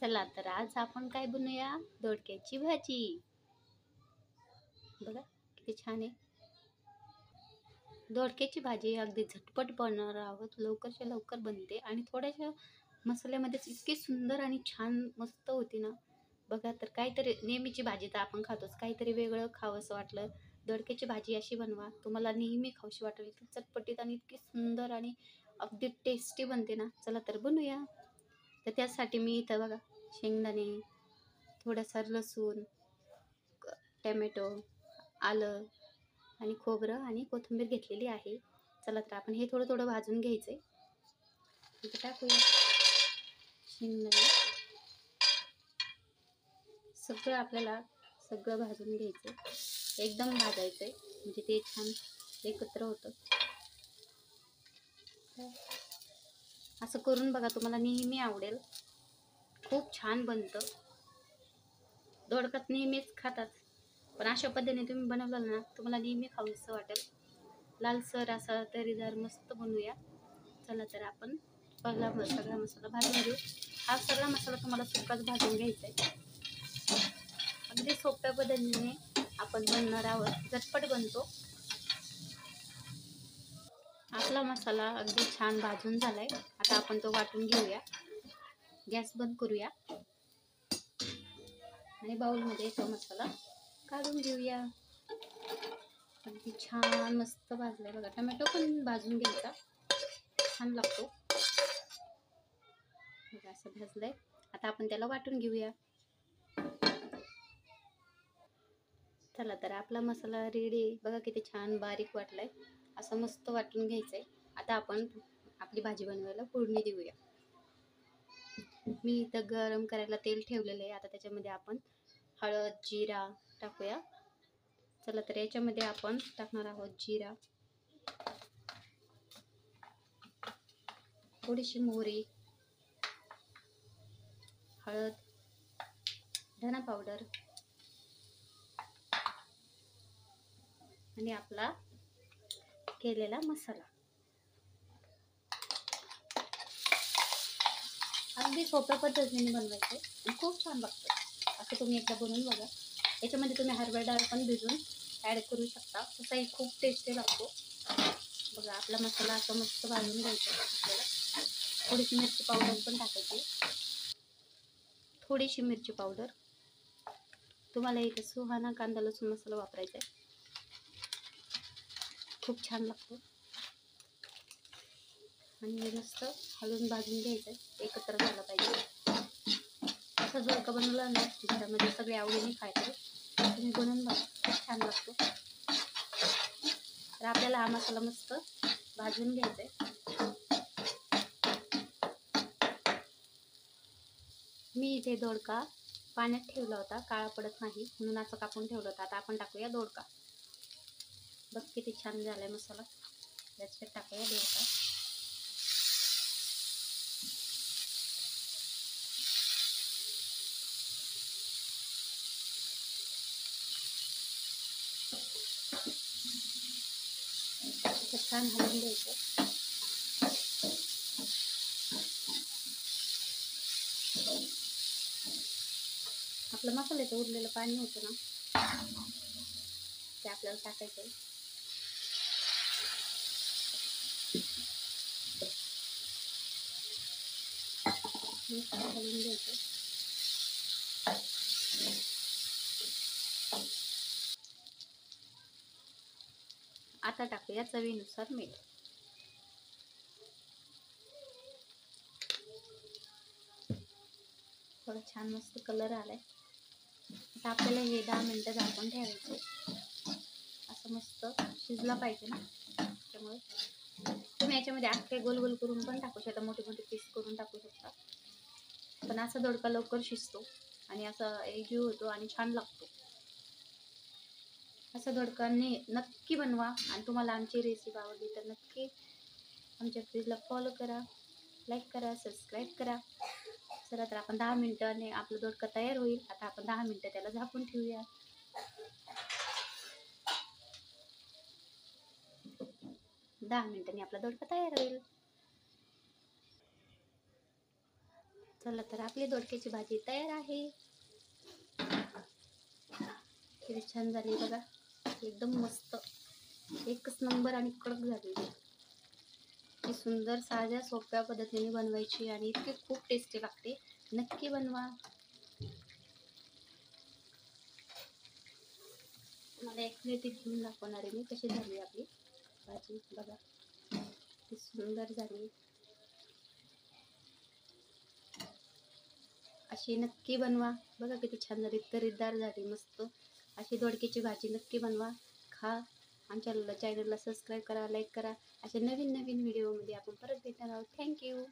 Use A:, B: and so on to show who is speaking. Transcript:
A: चला तर आज आपण काय बनवूया, दोडक्याची भाजी. बघा किती छान आहे. दोडक्याची भाजी अगदी झटपट बनवणार आहोत, लवकरच्या लवकर बनते आणि थोड्याशा मसाल्यामध्येच इतकी सुंदर आणि छान मस्त होती ना. बघा तर काहीतरी नेहमीची भाजी तर आपण खातोच, काहीतरी वेगळं खावंसं वाटलं, दोडक्याची भाजी अशी बनवा, तुम्हाला नेहमी खाऊशी वाटेल. इतकी चटपटीत आणि इतकी सुंदर आणि अगदी टेस्टी बनते ना. चला तर बनवूया. तर त्यासाठी मी इथं बघा शेंगदाणे, थोडासा लसूण, टमॅटो, आलं आणि खोबरं आणि कोथिंबीर घेतलेली आहे. चला तर आपण हे थोडं थोडं भाजून घ्यायचंय. इथे टाकूया शेंगदाणे. सगळं आपल्याला सगळं भाजून घ्यायचं, एकदम भाजायचंय म्हणजे ते छान एकत्र होतं. असं करून बघा, तुम्हाला नेहमी आवडेल. खूप छान बनतं. दोडकात नेहमीच खातात, पण अशा पद्धतीने तुम्ही बनवलं ना, तुम्हाला नेहमी खाऊसं वाटेल. लालसर असा तरीदार मस्त बनवूया. चला तर आपण पहिला सगळा मसाला भाजून घेऊ. हा सगळा मसाला तुम्हाला सुक्काच भाजून घ्यायचा आहे. अगदी सोप्या पद्धतीने आपण बनणार आहोत, झटपट बनतो. आपला मसाला अगदी छान भाजून झालाय. आता आपण तो वाटून घेऊया. गॅस बंद करूया आणि बाउलमध्ये तो मसाला काढून घेऊया. अगदी छान मस्त भाजलाय बघा. टमॅटो पण भाजून घ्यायचा, छान लागतो बघा. असं भाजलंय. आता आपण त्याला वाटून घेऊया. चला तर आपला मसाला रेडी आहे बघा. किती छान बारीक वाटलाय. असं मस्त वाटून घ्यायचंय. आता आपण आपली भाजी बनवायला फोडणी देऊया. मी इथं गरम करायला तेल ठेवलेलं आहे. आता त्याच्यामध्ये आपण हळद, जिरा टाकूया. चला तर याच्यामध्ये आपण टाकणार आहोत जिरा, थोडीशी मोहरी, हळद, धना पावडर आणि आपला केलेला मसाला. अगदी सोप्या पद्धतीने बनवायचं आणि खूप छान लागतं. असं तुम्ही एकदा बनवून बघा. याच्यामध्ये तुम्ही हरभरा डाळ पण भिजून ॲड करू शकता, तसाही खूप टेस्टी लागतो बघा. आपला मसाला असा मस्त भाजून घ्यायचा. आपल्याला थोडीशी मिरची पावडर पण टाकायची, थोडीशी मिरची पावडर. तुम्हाला इथे सुहाना कांदा लसूण मसाला वापरायचा आहे, खूप छान लागतो. आणि हे मस्त हलवून भाजून घ्यायचं आहे, एकत्र झालं पाहिजे. असं दोडका बनवला ना, घरामध्ये सगळे आवडीने खायचं. तुम्ही बनवून बघा, खूप छान लागतो. तर आपल्याला हा मसाला मस्त भाजून घ्यायचा आहे. मी इथे दोडका पाण्यात ठेवला होता, काळा पडत नाही म्हणून असं कापून ठेवलं होतं. आता आपण टाकूया दोडका. बघ किती छान झालाय मसाला. याच्यात टाकूया दोडका. छान हलवून घ्यायचं. आपलं मसाल्याचं उरलेलं पाणी होतं ना, ते आपल्याला टाकायचं आहे. हलवून घ्यायचं. आता टाकूया चवीनुसार मीठ. थोडं छान मस्त कलर आलाय. आता आपल्याला हे 10 मिनिटं झाकून ठेवायचे. असं मस्त शिजला पाहिजे ना, त्यामुळे तुम्ही याच्यामध्ये अख्खे गोल गोल करून पण टाकू शकता, मोठे मोठे पीस करून टाकू शकता. पण असा दोडका लवकर शिजतो आणि असा एकजीव होतो आणि छान लागतो. असं दोडकाने नक्की बनवा. आणि तुम्हाला आमची रेसिपी आवडली तर नक्की आमच्या पेजला फॉलो करा, लाईक करा, सबस्क्राईब करा. चला तर आपण 10 मिनिटांनी आपलं दोडका तयार होईल. आता आपण 10 मिनिटं त्याला झाकून ठेवूया. 10 मिनिटांनी आपला दोडका तयार होईल. चला तर आपली दोडक्याची भाजी तयार आहे. किती छान झाली बघा, एकदम मस्त, एकच नंबर आणि कडक झाली. ही सुंदर साध्या सोप्या पद्धतीने बनवायची आणि इतकी खूप टेस्टी लागते. नक्की बनवा. मला एक प्लेट घेऊन दाखवणार आहे मी कशी झाली आपली भाजी. बघा किती सुंदर झाली. अशी नक्की बनवा. बघा किती छान झाली, तर्रीदार झाली मस्त. अशी दोडक्याची भाजी नक्की बनवा, खा. आमच्या चॅनलला सबस्क्राईब करा, लाईक करा. अशा नवीन नवीन व्हिडिओमध्ये आपण परत भेटणार आहोत. थँक्यू.